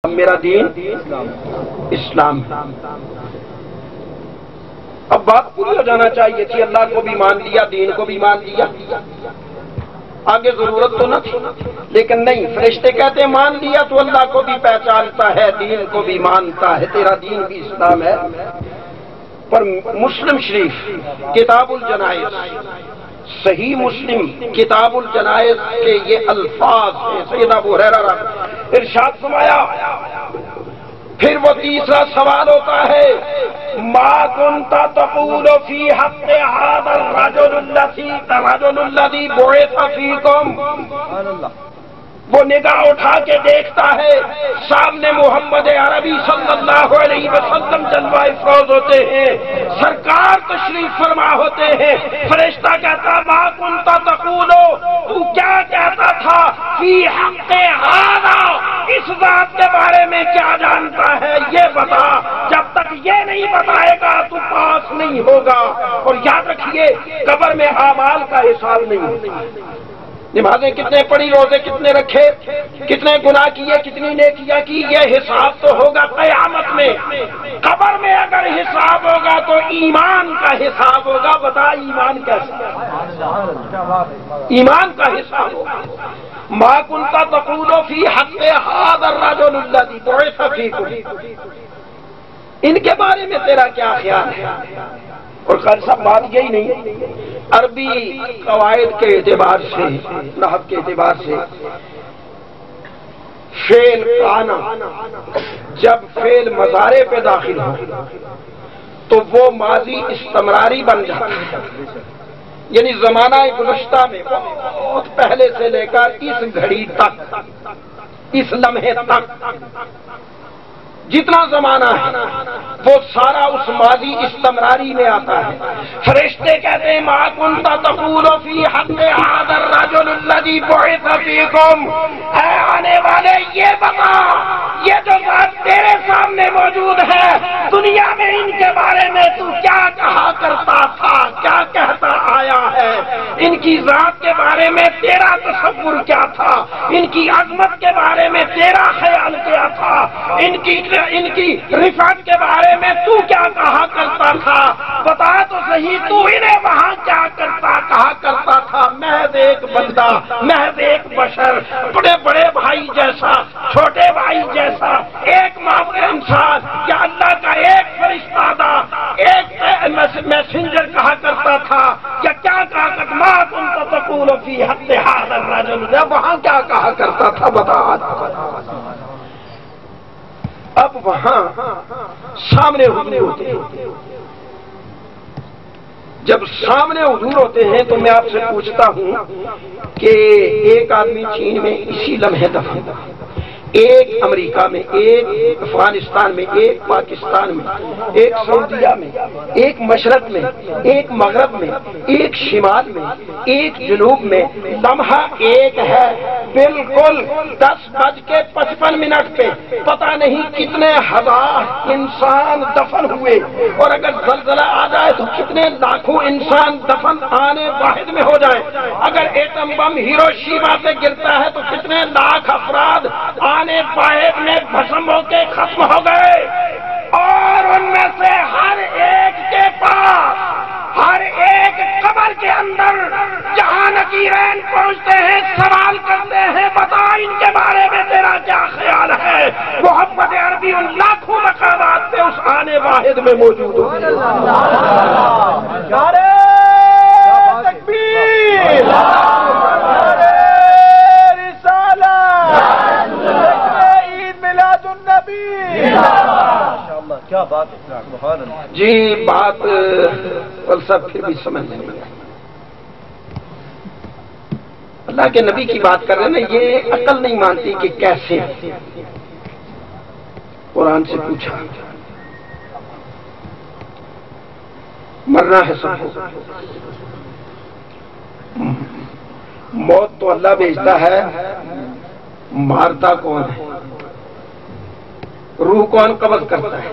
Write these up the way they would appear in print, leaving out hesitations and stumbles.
میرا دین اسلام ہے۔ اب بات پوری ہو جانا چاہیے تھی، اللہ کو بھی مان لیا، دین کو بھی مان لیا، آگے ضرورت تو نہ تھی، لیکن نہیں، فرشتے کہتے ہیں مان لیا تو اللہ کو بھی پہچانتا ہے، دین کو بھی مانتا ہے، تیرا دین بھی اسلام ہے۔ پر مسلم شریف کتاب الجنائز، صحیح مسلم کتاب الجنائز کے یہ الفاظ ہیں، سیدنا ابو ہریرہ ارشاد فرمایا، پھر وہ تیسرا سوال ہوتا ہے، ما كنت تقول في حق هذا الرجل الذي بعث فيكم۔ وہ نگاہ اٹھا کے دیکھتا ہے، سامنے محمد عربی صلی اللہ علیہ وسلم جلوہ افروز ہوتے ہیں، سرکار تشریف فرما ہوتے ہیں، فرشتہ کہتا ما كنت تقول، تو کیا کہتا تھا، فی حق ھذا، اس ذات کے بارے میں کیا جانتا ہے یہ بتا، جب تک یہ نہیں بتائے گا تو پاس نہیں ہوگا۔ اور یاد رکھیے قبر میں اعمال کا حساب نہیں ہوتا، نمازیں کتنے پڑھی، روزے کتنے رکھے، کتنے گناہ کیے، کتنی نیکیاں کی، یہ حساب تو ہوگا قیامت میں۔ قبر میں اگر حساب ہوگا تو ایمان کا حساب ہوگا۔ بتا ایمان کیسا، ایمان کا حساب ہوگا۔ ما كنت تقول في حق هذا الرجل الذي بعث فيكم، ان کے بارے میں تیرا کیا خیال ہے؟ اور قاری صاحب بات یہی نہیں، عربی قواعد کے اعتبار سے، نحو کے اعتبار سے، فعل کانا جب فعل مضارع پہ داخل ہو تو وہ ماضی استمراری بن جاتا ہے، یعنی زمانہ گزشتہ میں بہت پہلے سے لے کر اس گھڑی تک، اس لمحے تک جتنا زمانہ ہے وہ سارا اس ماضی استمراری میں آتا ہے۔ فرشتے کہتے ہیں ما كنت تقول في حق هذا الرجل الذي بعث فيكم، اے آنے والے یہ بتا، یہ جو ذات تیرے سامنے موجود ہے، دنیا میں ان کے بارے میں تو کیا کہا کرتا تھا، کیا کہتا آیا ہے، ان کی ذات کے بارے میں تیرا تصور کیا تھا، ان کی عظمت کے بارے میں تیرا خیال کیا تھا، ان کی رفعت کے بارے میں تو کیا کہا کرتا تھا، بتا تو صحیح، تو انہیں وہاں کیا کہا کرتا تھا، محض ایک بندہ، محض ایک بشر، بڑے بڑے بھائی جیسا، چھوٹے بھائی جیسا، ایک معمولی انسان، یا اللہ کا ایک فرشتہ تھا، ایک میسنجر کہا کرتا تھا، یا کیا کہا کرتا، ما كنت تقول في حق هذا الرجل، وہاں کیا کہا کرتا تھا، بتا۔ اب وہاں سامنے حضور ہوتے ہیں، جب سامنے حضور ہوتے ہیں تو میں آپ سے پوچھتا ہوں کہ ایک آدمی چین میں اسی لمحے دفن، ایک امریکہ میں، ایک افغانستان میں، ایک پاکستان میں، ایک سعودیہ میں، ایک مشرق میں، ایک مغرب میں، ایک شمال میں، ایک جنوب میں، لمحہ ایک ہے، بالکل 10:55 پہ پتہ نہیں کتنے ہزار انسان دفن ہوئے، اور اگر زلزلہ آ جائے تو کتنے لاکھوں انسان دفن آنے واحد میں ہو جائے، اگر ایٹم بم ہیروشیما سے گرتا ہے تو کتنے لاکھ افراد آنے واحد میں بھسم ہو کے ختم ہو گئے، اور ان میں سے ہر ایک کے پاس، ہر ایک قبر کے اندر جہاں نکیرین پہنچتے ہیں، سوال کرتے ہیں، بتا ان کے بارے میں تیرا کیا خیال ہے۔ محمد عربی ان لاکھوں مقامات پہ اس آنے واحد میں موجود ہوتے ہیں۔ نعرہ تکبیر، نعرہ رسالت، عید میلاد النبی، کیا بات ہے، سبحان اللہ۔ جی بات سب پھر بھی سمجھ نہیں آئی، اللہ کے نبی کی بات کر رہے ہیں نا، یہ عقل نہیں مانتی کہ کیسے، قرآن سے پوچھا، مرنا ہے سب کو، موت تو اللہ بھیجتا ہے، مارتا کون ہے، روح کون قبض کرتا ہے،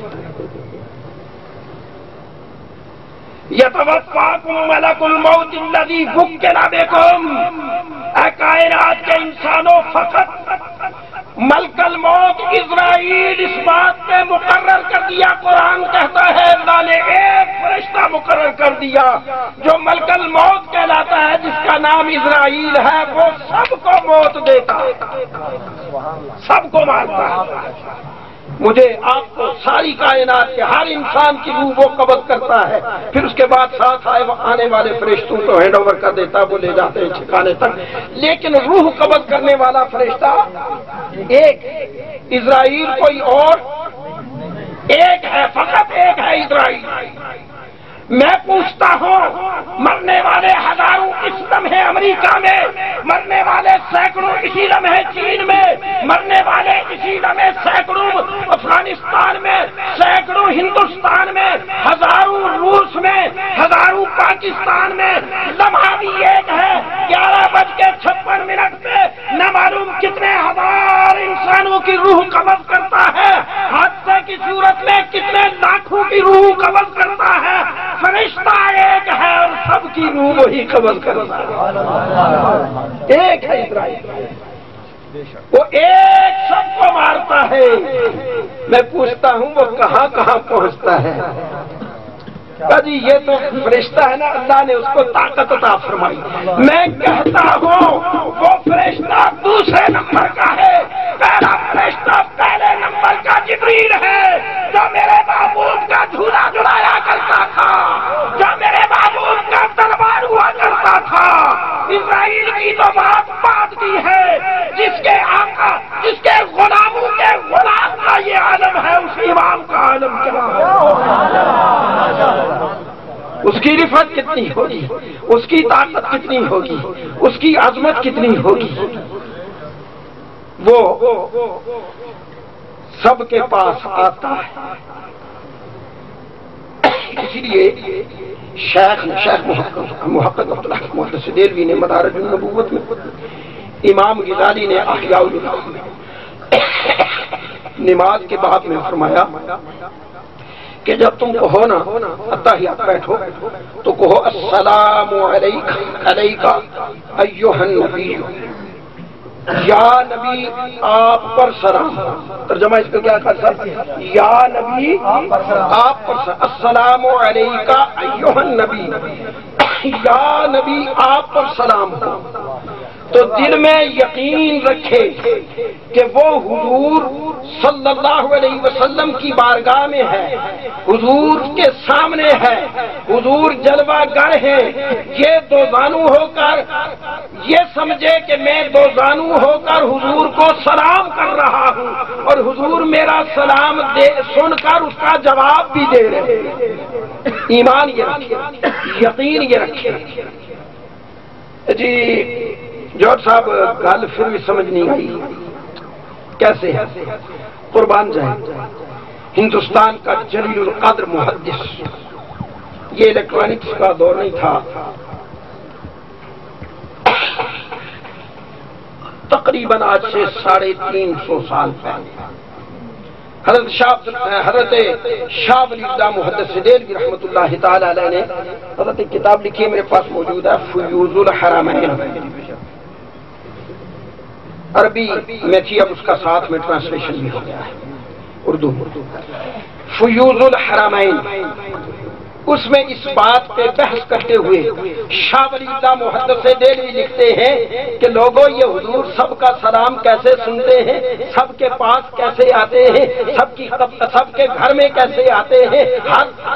یتوفاکم ملک الموت الذی وکل بکم، اے کائنات کے انسانوں، فقط ملکل موت اسرائیل اس بات پہ مقرر کر دیا، قرآن کہتا ہے اللہ نے ایک فرشتہ مقرر کر دیا جو ملکل موت کہلاتا ہے، جس کا نام اسرائیل ہے، وہ سب کو موت دیتا، سب کو مارتا ہے۔ مجھے آپ کو ساری کائنات کے ہر انسان کی روح وہ قبض کرتا ہے، پھر اس کے بعد ساتھ آنے والے فرشتوں کو ہینڈ اوور کر دیتا ہے، وہ لے جاتے ہیں ٹھکانے تک، لیکن روح قبض کرنے والا فرشتہ ایک، اسرائیل کوئی اور ایک ہے، فقط ایک ہے اسرائیل۔ میں پوچھتا ہوں، مرنے والے ہزاروں اس لمحے امریکہ میں، مرنے والے سینکڑوں اسی لمحے چین میں، مرنے والے اسی لمحے سینکڑوں افغانستان میں، سینکڑوں ہندوستان میں، ہزاروں روس میں، ہزاروں پاکستان میں، لمحہ بھی ایک ہے، 11:56 پہ نہ معلوم کتنے ہزار انسانوں کی روح قبض کرتا ہے، حادثے کی صورت میں کتنے لاکھوں کی روح قبض کرتا ہے، فرشتہ ایک ہے اور سب کی روح وہی قبض کرتا ہے، ایک ہے اسرائیل، وہ ایک سب کو مارتا ہے۔ میں پوچھتا ہوں وہ کہاں کہاں پہنچتا ہے؟ جی یہ تو فرشتہ ہے نا، اللہ نے اس کو طاقت عطا فرمائی۔ میں کہتا ہوں وہ فرشتہ دوسرے نمبر کا ہے، پہلا فرشتہ پہلے نمبر کا جبریل ہے، جو میرے محبوب کا جھولا جھلایا کرتا تھا، جو میرے محبوب کا دربار ہوا کرتا تھا۔ اسرائیل کی تو بات کی ہے، جس کے آقا، جس کے غلاموں کے غلام کا یہ عالم ہے، اس امام کا عالم کیا ہے؟ اس کی رفعت کتنی ہوگی، اس کی طاقت کتنی ہوگی، اس کی عظمت کتنی ہوگی۔ وہ سب کے پاس آتا ہے۔ اسی لیے شیخ محقق عبداللہ محدث دہلوی نے مدارج النبوت میں، امام غزالی نے احیاء العلوم میں نماز کے بعد میں فرمایا کہ جب تم کہو نا اتحیات بیٹھو تو کہو السلام علیکہ ایھا النبی، یا نبی آپ پر سلام۔ ترجمہ اس کا کیا کر سکتے ہیں؟ یا نبی آپ پر سلام، السلام علیکہ ایھا النبی، یا نبی آپ پر سلام ہو۔ تو دل میں یقین رکھے کہ وہ حضور صلی اللہ علیہ وسلم کی بارگاہ میں ہے، حضور کے سامنے ہے، حضور جلوہ گر ہے، یہ دو زانو ہو کر یہ سمجھے کہ میں دو زانو ہو کر حضور کو سلام کر رہا ہوں، اور حضور میرا سلام سن کر اس کا جواب بھی دے رہے ہیں۔ ایمان یہ رکھے، یقین یہ رکھے۔ جی جوہر صاحب گل پھر بھی سمجھ نہیں آئی، کیسے ہے؟ قربان جائیں، ہندوستان کا جلیل القدر محدث، یہ الیکٹرانکس کا دور نہیں تھا، تقریباً آج سے 350 سال پہلے حضرت شاہ ولی اللہ محدث دہلوی رحمۃ اللہ تعالی علیہ نے حضرت ایک کتاب لکھی ہے، میرے پاس موجود ہے، فیوض الحرمین، عربی میں تھی، اب اس کا ساتھ میں ٹرانسلیشن بھی ہو گیا ہے اردو۔ فیوض الحرمین، اس میں اس بات پہ بحث کرتے ہوئے شاہ ولی اللہ محدث دہلوی لکھتے ہیں کہ لوگوں یہ حضور سب کا سلام کیسے سنتے ہیں، سب کے پاس کیسے آتے ہیں، سب کے گھر میں کیسے آتے ہیں،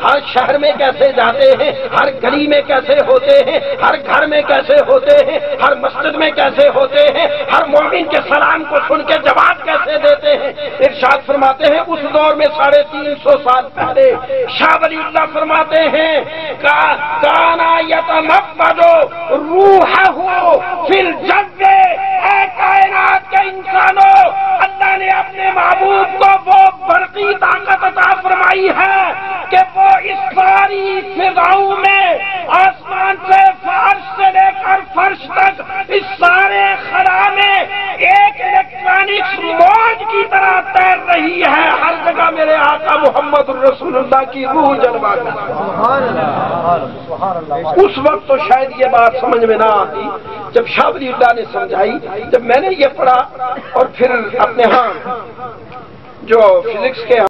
ہر شہر میں کیسے جاتے ہیں، ہر گلی میں کیسے ہوتے ہیں، ہر گھر میں کیسے ہوتے ہیں، ہر مسجد میں کیسے ہوتے ہیں، ہر مومن کے سلام کو سن کے جواب کیسے دیتے ہیں۔ ارشاد فرماتے ہیں اس دور میں 350 سال پہلے شاہ ولی اللہ فرماتے ہیں کانا یتمفض روحہ فی الجو، اے کائنات کے انسانوں، اللہ نے اپنے محبوب کو وہ برقی طاقت عطا فرمائی ہے کہ وہ اس ساری فضاؤں میں، آسمان سے فرش سے لے کر فرش تک، اس سارے خلا میں ایک الیکٹرانکس موج کی طرح تیر رہی ہے، ہر جگہ میرے آقا محمد رسول اللہ کی روح جلوہ کر۔ اس وقت تو شاید یہ بات سمجھ میں نہ آتی، جب شاہ ولی اللہ نے سمجھائی، جب میں نے یہ پڑھا اور پھر اپنے ہاں جو فزکس کے